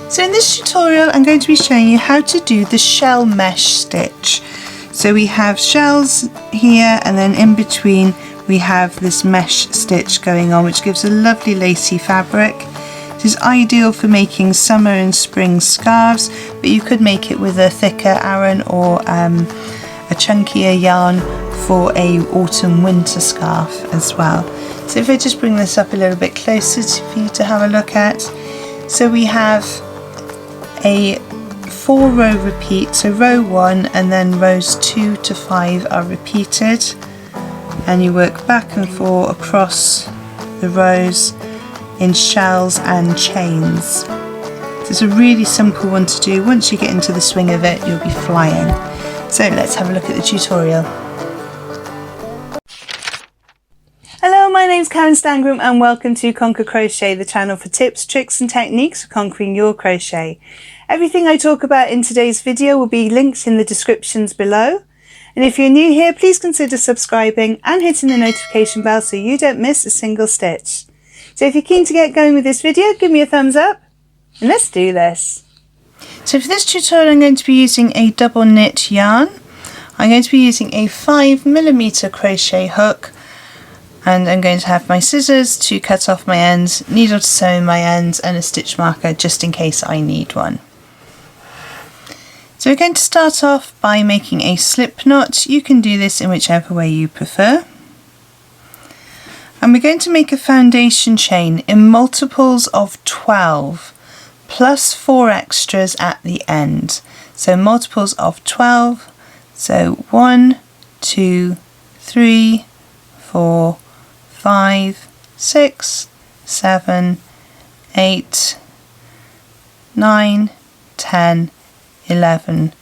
So in this tutorial I'm going to be showing you how to do the shell mesh stitch. So we have shells here and then in between we have this mesh stitch going on, which gives a lovely lacy fabric. This is ideal for making summer and spring scarves, but you could make it with a thicker aran or a chunkier yarn for a autumn winter scarf as well. So if I just bring this up a little bit closer for you to have a look at. So we have a 4-row repeat, so row 1 and then rows 2 to 5 are repeated, and you work back and forth across the rows in shells and chains. So it's a really simple one to do. Once you get into the swing of it, you'll be flying. So let's have a look at the tutorial. Hello, my name's Karen Stangram and welcome to Conquer Crochet, the channel for tips, tricks and techniques for conquering your crochet. Everything I talk about in today's video will be linked in the descriptions below. And if you're new here, please consider subscribing and hitting the notification bell so you don't miss a single stitch. So if you're keen to get going with this video, give me a thumbs up and let's do this. So for this tutorial I'm going to be using a double knit yarn. I'm going to be using a 5mm crochet hook, and I'm going to have my scissors to cut off my ends, needle to sew in my ends and a stitch marker just in case I need one. So we're going to start off by making a slip knot. You can do this in whichever way you prefer. And we're going to make a foundation chain in multiples of 12 plus 4 extras at the end. So multiples of 12, so 1, 2, 3, 4, 5, 6, 7, 8, 9, 10, 11,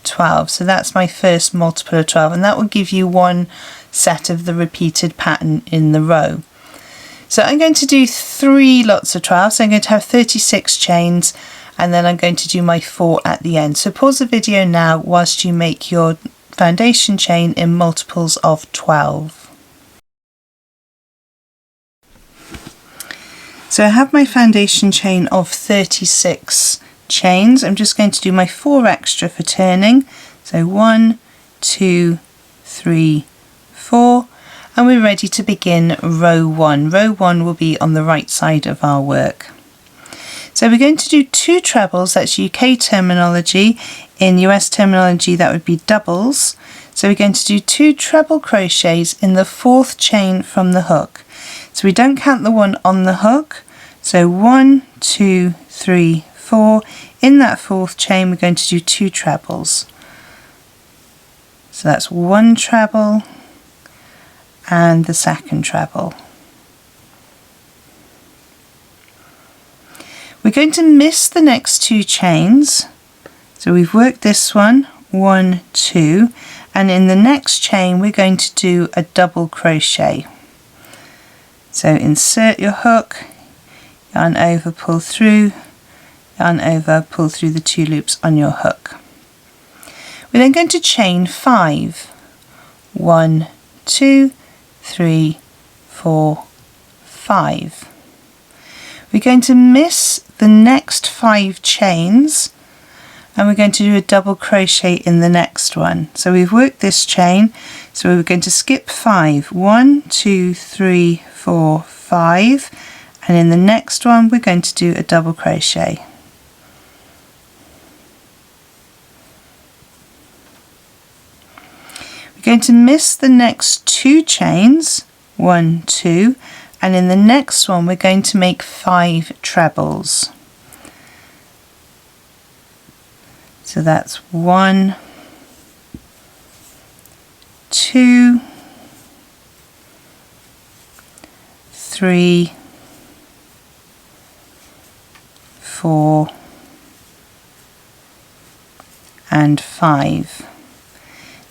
12. So that's my first multiple of 12, and that will give you one set of the repeated pattern in the row. So I'm going to do 3 lots of 12, so I'm going to have 36 chains, and then I'm going to do my 4 at the end. So pause the video now whilst you make your foundation chain in multiples of 12. So I have my foundation chain of 36 chains. I'm just going to do my 4 extra for turning. So 1, 2, 3, 4, and we're ready to begin row 1. Row 1 will be on the right side of our work. So we're going to do 2 trebles, that's UK terminology. In US terminology that would be doubles. So we're going to do 2 treble crochets in the 4th chain from the hook. So we don't count the one on the hook. So 1, 2, 3, 4. In that 4th chain we're going to do 2 trebles. So that's 1 treble and the 2nd treble. We're going to miss the next 2 chains. So we've worked this one, 1, 2, and in the next chain we're going to do a double crochet. So insert your hook, yarn over, pull through, yarn over, pull through the 2 loops on your hook. We're then going to chain 5. 1, 2, 3, 4, 5. We're going to miss the next 5 chains and we're going to do a double crochet in the next one. So we've worked this chain, so we're going to skip 5. 1, 2, 3, 4, 5, and in the next one we're going to do a double crochet. We're going to miss the next 2 chains, 1, 2, and in the next one we're going to make 5 trebles. So that's 1, 2, 3, 4, and 5.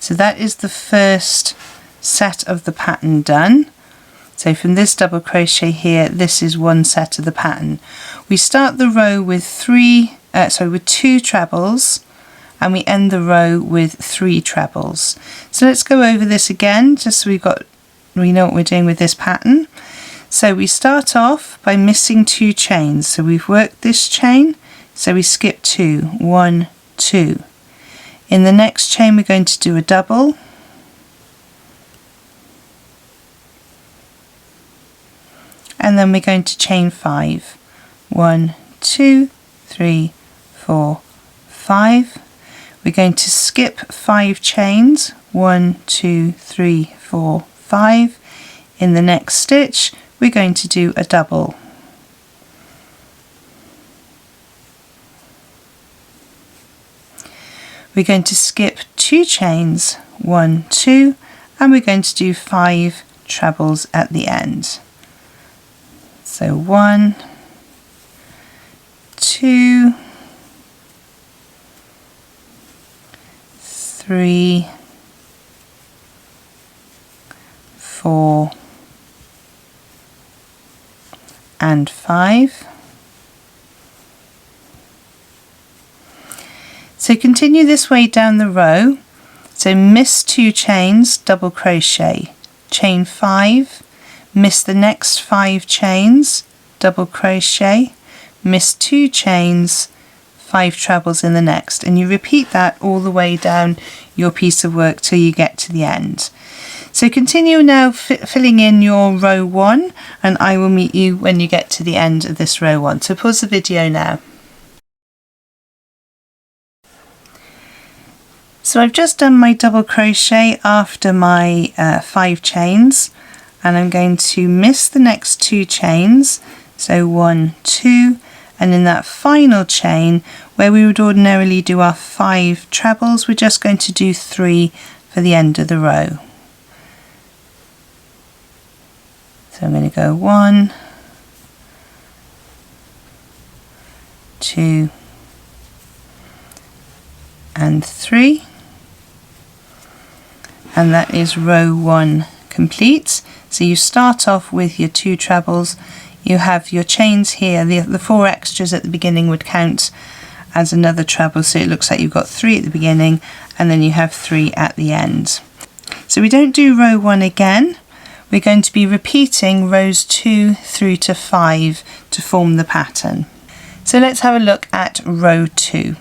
So that is the first set of the pattern done. So from this double crochet here, this is one set of the pattern. We start the row with 2 trebles, and we end the row with 3 trebles. So let's go over this again, just so we know what we're doing with this pattern. So we start off by missing 2 chains. So we've worked this chain, So we skip 2, 1, 2. In the next chain we're going to do a double, and then we're going to chain 5, 1, 2, 3, 4, 5. We're going to skip 5 chains, 1, 2, 3, 4, 5. In the next stitch we're going to do a double. We're going to skip 2 chains, 1, 2, and we're going to do 5 trebles at the end. So 1, 2, 3, 4, and 5. So continue this way down the row. So miss 2 chains, double crochet, chain 5, miss the next 5 chains, double crochet, miss 2 chains, 5 trebles in the next, and you repeat that all the way down your piece of work till you get to the end. So continue now filling in your row 1, and I will meet you when you get to the end of this row 1. So pause the video now. So I've just done my double crochet after my 5 chains, and I'm going to miss the next 2 chains, so 1, 2, and in that final chain where we would ordinarily do our 5 trebles, we're just going to do 3 for the end of the row. So I'm going to go 1, 2, and 3. And that is row 1 complete. So you start off with your 2 trebles, you have your chains here, the 4 extras at the beginning would count as another treble, so it looks like you've got 3 at the beginning and then you have 3 at the end. So we don't do row 1 again, we're going to be repeating rows 2 through to 5 to form the pattern. So let's have a look at row 2.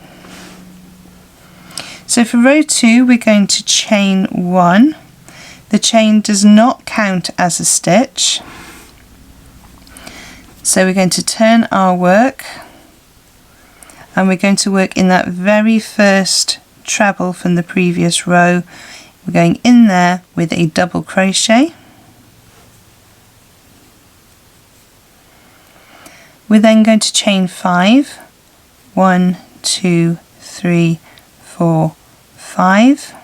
So for row 2 we're going to chain 1. The chain does not count as a stitch. So we're going to turn our work and we're going to work in that very first treble from the previous row. We're going in there with a double crochet. We're then going to chain 5. 1, 2, 3, 4, 5.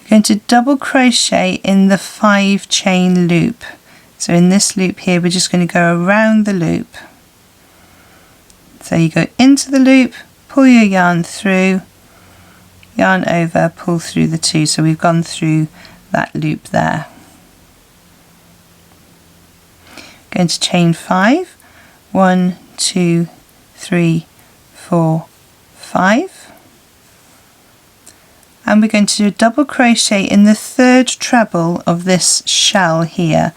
We're going to double crochet in the 5 chain loop. So in this loop here we're just going to go around the loop. So you go into the loop, pull your yarn through, yarn over, pull through the 2. So we've gone through that loop there. Going to chain 5. 1, 2, 3, 4, 5. And we're going to do a double crochet in the 3rd treble of this shell here.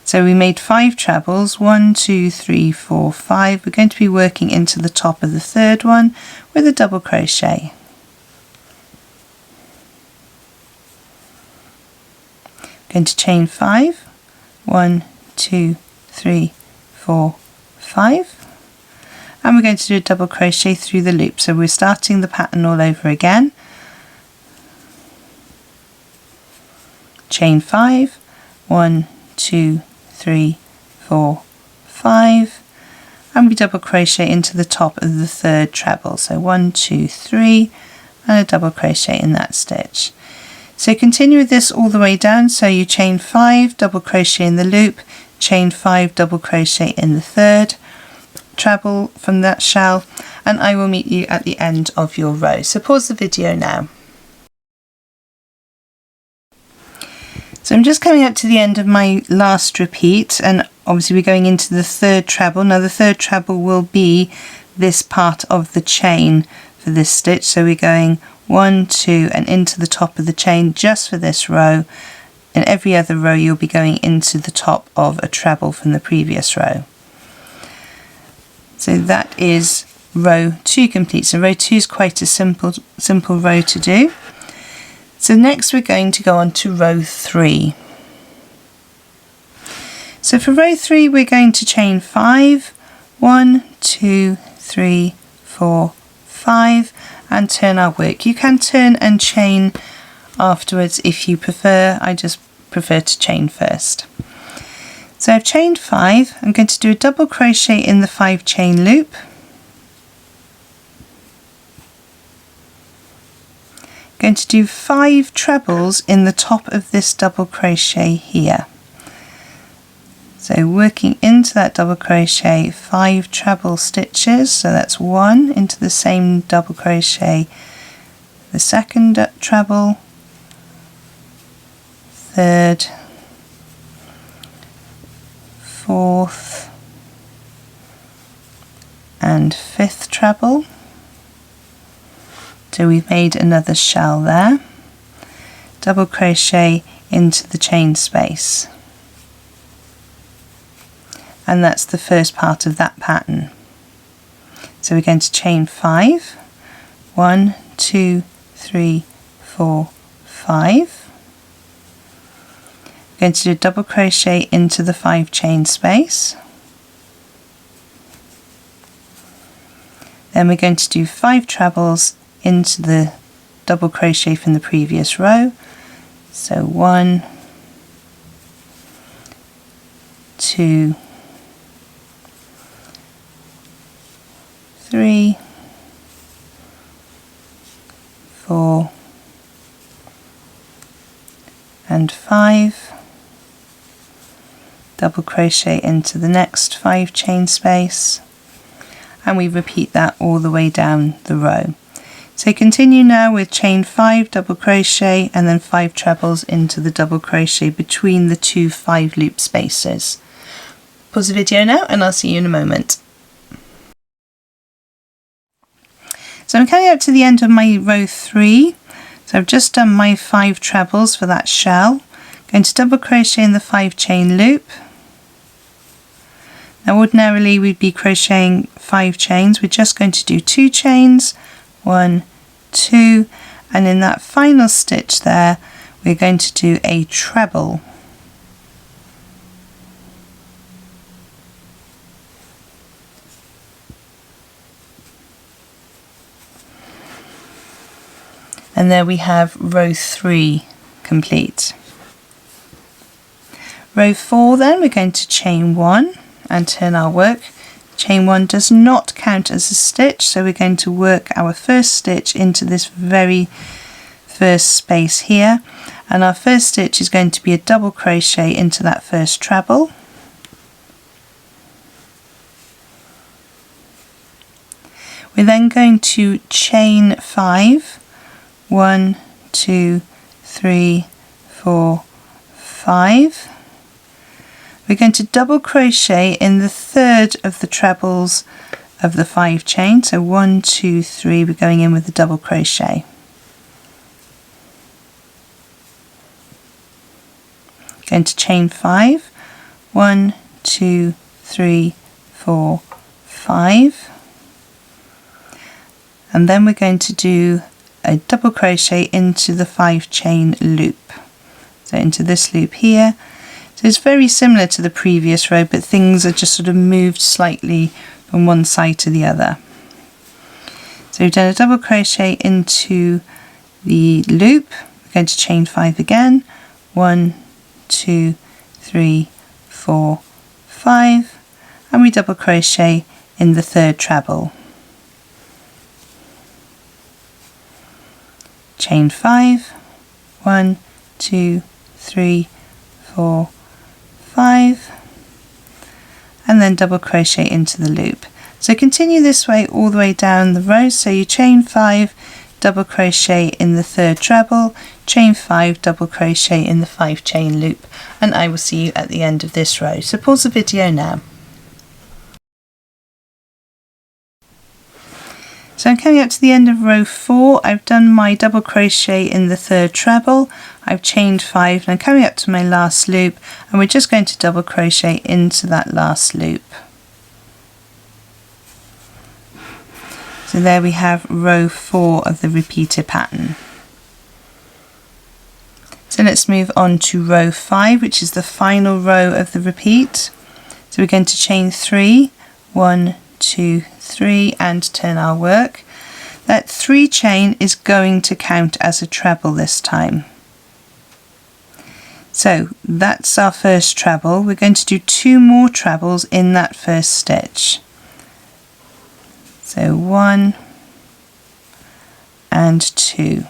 So we made 5 trebles, 1, 2, 3, 4, 5. We're going to be working into the top of the 3rd one with a double crochet. Going to chain 5, 1, 2, 3, 4, 5. And we're going to do a double crochet through the loop. So we're starting the pattern all over again. Chain 5, 1, 2, 3, 4, 5, and we double crochet into the top of the 3rd treble. So 1, 2, 3, and a double crochet in that stitch. So continue with this all the way down. So you chain 5, double crochet in the loop, chain 5, double crochet in the 3rd treble from that shell, and I will meet you at the end of your row. So pause the video now. So I'm just coming up to the end of my last repeat, and obviously we're going into the 3rd treble. Now the 3rd treble will be this part of the chain for this stitch. So we're going 1, 2 and into the top of the chain just for this row. In every other row you'll be going into the top of a treble from the previous row. So that is row 2 complete. So row 2 is quite a simple row to do. So next we're going to go on to row 3. So for row 3 we're going to chain 5, 1, 2, 3, 4, 5 and turn our work. You can turn and chain afterwards if you prefer. I just prefer to chain first. So I've chained 5. I'm going to do a double crochet in the 5 chain loop. Going to do 5 trebles in the top of this double crochet here. So working into that double crochet 5 treble stitches, so that's 1 into the same double crochet, the second treble, third, fourth and fifth treble. So we've made another shell there, double crochet into the chain space, and that's the first part of that pattern. So we're going to chain 5, 1, 2, 3, 4, 5. We're going to do a double crochet into the 5 chain space. Then we're going to do 5 trebles into the double crochet from the previous row. So 1, 2, 3, 4 and 5. Double crochet into the next 5 chain space, and we repeat that all the way down the row. So continue now with chain 5, double crochet and then 5 trebles into the double crochet between the 2 5 loop spaces. Pause the video now and I'll see you in a moment. So I'm coming up to the end of my row 3. So I've just done my 5 trebles for that shell. Going to double crochet in the 5 chain loop. Now ordinarily we'd be crocheting 5 chains. We're just going to do 2 chains, 1, 2, and in that final stitch there we're going to do a treble. And there we have row 3 complete. Row 4 then we're going to chain 1 and turn our work. Chain 1 does not count as a stitch, so we're going to work our first stitch into this very first space here, and our first stitch is going to be a double crochet into that first treble. We're then going to chain 5, 1, 2, 3, 4, 5. We're going to double crochet in the third of the trebles of the 5 chain. So 1, 2, 3, we're going in with the double crochet. Going to chain 5, 1, 2, 3, 4, 5. And then we're going to do a double crochet into the 5 chain loop. So into this loop here. So it's very similar to the previous row, but things are just sort of moved slightly from one side to the other. So we've done a double crochet into the loop. We're going to chain 5 again. 1, 2, 3, 4, 5, and we double crochet in the third treble. Chain 5, 1, 2, 3, 4, 5, and then double crochet into the loop. So continue this way all the way down the row. So you chain 5, double crochet in the third treble, chain 5, double crochet in the 5 chain loop, and I will see you at the end of this row. So pause the video now. So I'm coming up to the end of row 4. I've done my double crochet in the third treble, I've chained 5, and I'm coming up to my last loop, and we're just going to double crochet into that last loop. So there we have row 4 of the repeated pattern. So let's move on to row 5, which is the final row of the repeat. So we're going to chain 3, 1, 2, 3, and turn our work. That 3 chain is going to count as a treble this time. So that's our first treble. We're going to do 2 more trebles in that first stitch. So 1 and 2.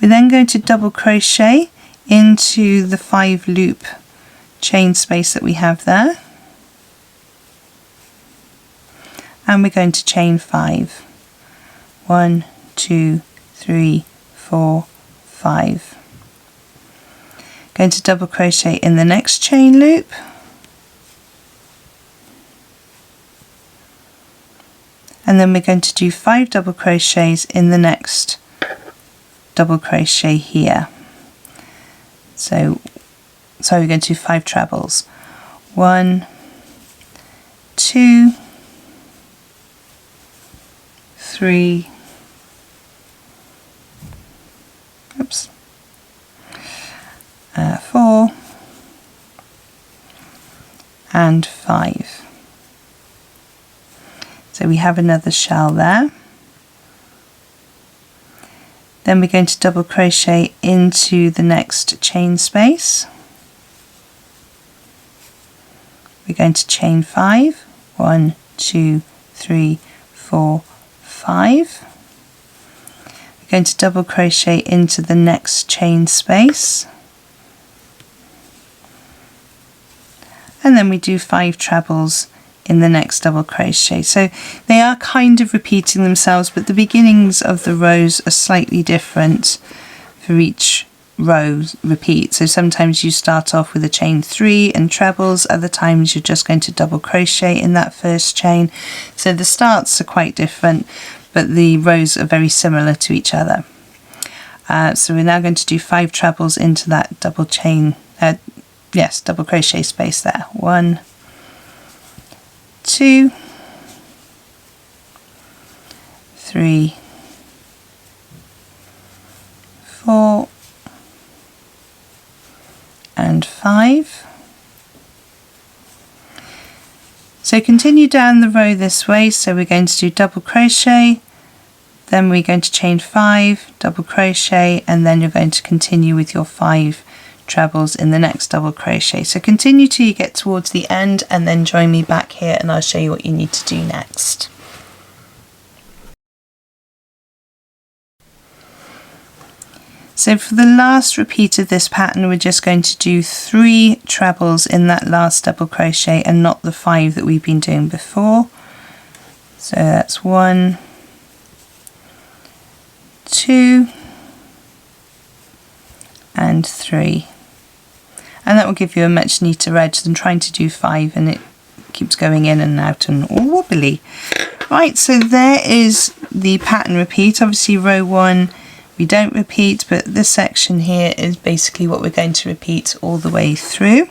We're then going to double crochet into the 5 loop chain space that we have there, and we're going to chain 5. 1, 2, 3, 4, 5. Going to double crochet in the next chain loop, and then we're going to do 5 double crochets in the next double crochet here. So we're going to do 5 trebles. 1, 2, 3, oops, 4, and 5. So we have another shell there. Then we're going to double crochet into the next chain space. We're going to chain 5. 1, 2, 3, 4, 5. We're going to double crochet into the next chain space. And then we do 5 trebles in the next double crochet. So they are kind of repeating themselves, but the beginnings of the rows are slightly different for each row repeat. So sometimes you start off with a chain 3 and trebles, other times you're just going to double crochet in that first chain. So the starts are quite different, but the rows are very similar to each other. So we're now going to do 5 trebles into that double crochet space there. 1, 2, 3, 4, and 5. So continue down the row this way. So we're going to do double crochet, then we're going to chain 5, double crochet, and then you're going to continue with your 5 trebles in the next double crochet. So continue till you get towards the end, and then join me back here and I'll show you what you need to do next. So for the last repeat of this pattern, we're just going to do 3 trebles in that last double crochet and not the 5 that we've been doing before. So that's 1, 2, and 3. And that will give you a much neater edge than trying to do 5 and it keeps going in and out and all wobbly. Right, so there is the pattern repeat. Obviously row 1 we don't repeat, but this section here is basically what we're going to repeat all the way through.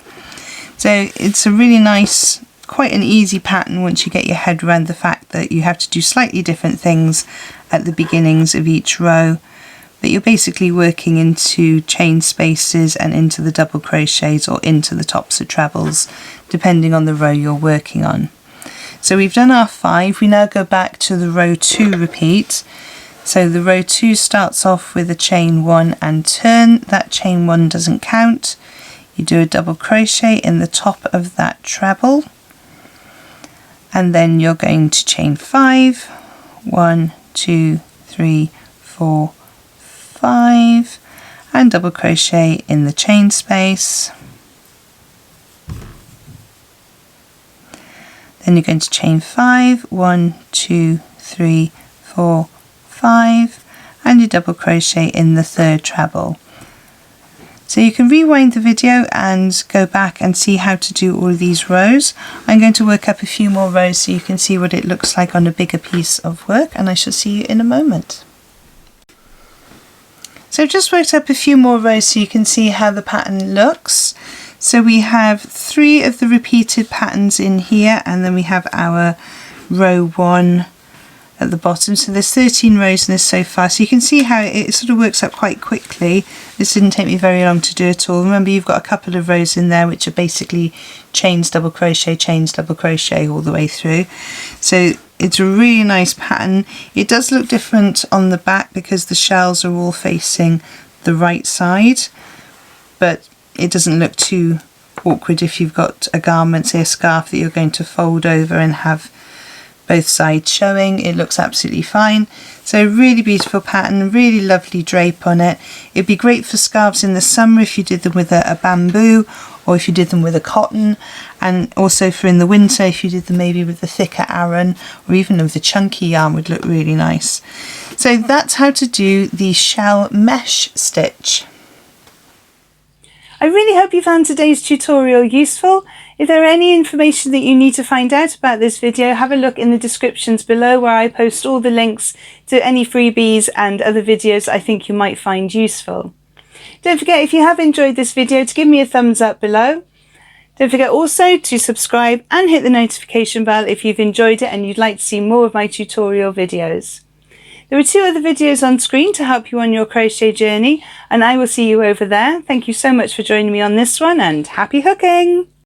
So it's a really nice, quite an easy pattern once you get your head around the fact that you have to do slightly different things at the beginnings of each row, but you're basically working into chain spaces and into the double crochets or into the tops of trebles, depending on the row you're working on. So we've done our 5, we now go back to the row 2 repeat. So the row 2 starts off with a chain 1 and turn. That chain 1 doesn't count. You do a double crochet in the top of that treble, and then you're going to chain 5, 1, 2, 3, 4, 5, and double crochet in the chain space. Then you're going to chain 5, 1, 2, 3, 4, 5, and you double crochet in the third treble. So you can rewind the video and go back and see how to do all of these rows. I'm going to work up a few more rows so you can see what it looks like on a bigger piece of work, and I shall see you in a moment. So I've just worked up a few more rows so you can see how the pattern looks. So we have 3 of the repeated patterns in here, and then we have our row 1 at the bottom. So there's 13 rows in this so far, so you can see how it sort of works up quite quickly. This didn't take me very long to do at all. Remember, you've got a couple of rows in there which are basically chains, double crochet all the way through. So it's a really nice pattern. It does look different on the back because the shells are all facing the right side, but it doesn't look too awkward if you've got a garment, say a scarf, that you're going to fold over and have both sides showing. It looks absolutely fine. So really beautiful pattern, really lovely drape on it. It'd be great for scarves in the summer if you did them with a bamboo, or if you did them with a cotton, and also for in the winter if you did them maybe with the thicker aran, or even with the chunky yarn would look really nice. So that's how to do the shell mesh stitch. I really hope you found today's tutorial useful. If there are any information that you need to find out about this video, have a look in the descriptions below where I post all the links to any freebies and other videos I think you might find useful. Don't forget, if you have enjoyed this video, to give me a thumbs up below. Don't forget also to subscribe and hit the notification bell if you've enjoyed it and you'd like to see more of my tutorial videos. There are 2 other videos on screen to help you on your crochet journey, and I will see you over there. Thank you so much for joining me on this one, and happy hooking!